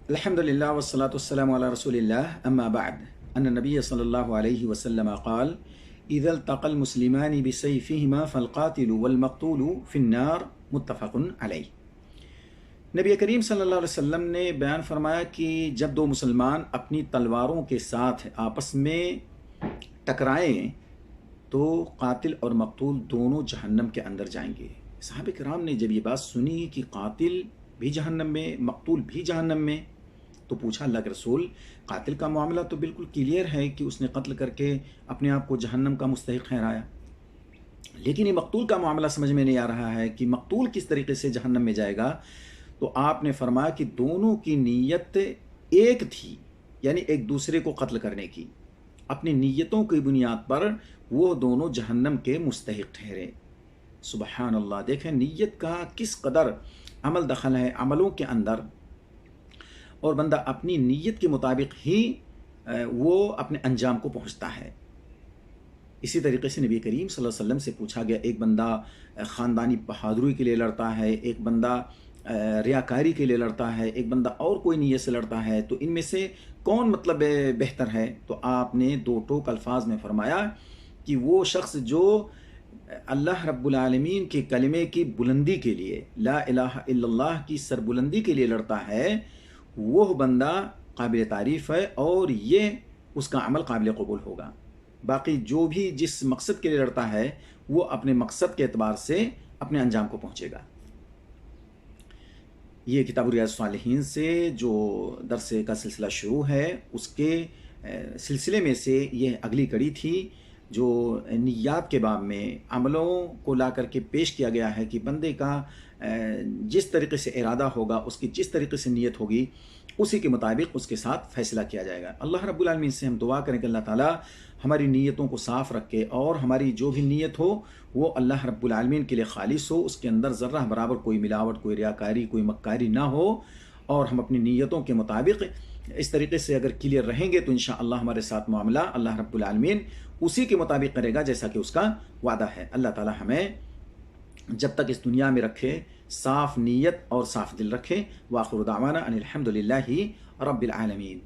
الحمد لله والصلاة والسلام على رسول الله أما بعد أن النبي صلى الله عليه وسلم قال إذا التقى المسلمان بسيفهما فالقاتل والمقتول في النار متفق علیہ۔ نبی کریم صلی اللہ علیہ وسلم نے بیان فرمایا کہ جب دو مسلمان اپنی تلواروں کے ساتھ آپس میں ٹکرائیں تو قاتل اور مقتول دونوں جہنم کے اندر جائیں گے۔ صحابہ کرام نے جب یہ بات سنی کہ قاتل بھی جہنم میں مقتول بھی جہنم میں، تو پوچھا اللہ کے رسول، قاتل کا معاملہ تو بالکل کلیئر ہے کہ اس نے قتل کر کے اپنے آپ کو جہنم کا مستحق ٹھہرایا، لیکن یہ مقتول کا معاملہ سمجھ میں نہیں آ رہا ہے کہ مقتول کس طریقے سے جہنم میں جائے گا۔ تو آپ نے فرمایا کہ دونوں کی نیت ایک تھی، یعنی ایک دوسرے کو قتل کرنے کی، اپنی نیتوں کی بنیاد پر وہ دونوں جہنم کے مستحق ٹھہرے۔ سبحان اللہ، دیکھیں نیت کا کس قدر عمل دخل ہے عملوں کے اندر، اور بندہ اپنی نیت کے مطابق ہی وہ اپنے انجام کو پہنچتا ہے۔ اسی طریقے سے نبی کریم صلی اللہ علیہ وسلم سے پوچھا گیا، ایک بندہ خاندانی بہادری کے لیے لڑتا ہے، ایک بندہ ریاکاری کے لیے لڑتا ہے، ایک بندہ اور کوئی نیت سے لڑتا ہے، تو ان میں سے کون بہتر ہے؟ تو آپ نے دو ٹوک الفاظ میں فرمایا کہ وہ شخص جو اللہ رب العالمین کے کلمے کی بلندی کے لیے، لا الہ الا اللہ کی سربلندی کے لیے لڑتا ہے، وہ بندہ قابل تعریف ہے اور یہ اس کا عمل قابل قبول ہوگا۔ باقی جو بھی جس مقصد کے لیے لڑتا ہے وہ اپنے مقصد کے اعتبار سے اپنے انجام کو پہنچے گا۔ یہ کتاب ریاض الصالحین سے جو درس کا سلسلہ شروع ہے، اس کے سلسلے میں سے یہ اگلی کڑی تھی جو نیات کے باب میں عملوں کو لا کر کے پیش کیا گیا ہے کہ بندے کا جس طریقے سے ارادہ ہوگا، اس کی جس طریقے سے نیت ہوگی، اسی کے مطابق اس کے ساتھ فیصلہ کیا جائے گا۔ اللہ رب العالمین سے ہم دعا کریں کہ اللہ تعالیٰ ہماری نیتوں کو صاف رکھے اور ہماری جو بھی نیت ہو وہ اللہ رب العالمین کے لیے خالص ہو، اس کے اندر ذرہ برابر کوئی ملاوٹ، کوئی ریاکاری، کوئی مکاری نہ ہو، اور ہم اپنی نیتوں کے مطابق اس طریقے سے اگر کلیئر رہیں گے تو انشاءاللہ ہمارے ساتھ معاملہ اللہ رب العالمین اسی کے مطابق کرے گا جیسا کہ اس کا وعدہ ہے۔ اللہ تعالیٰ ہمیں جب تک اس دنیا میں رکھے صاف نیت اور صاف دل رکھے۔ وآخر دعوانا ان الحمد للہ رب العالمین۔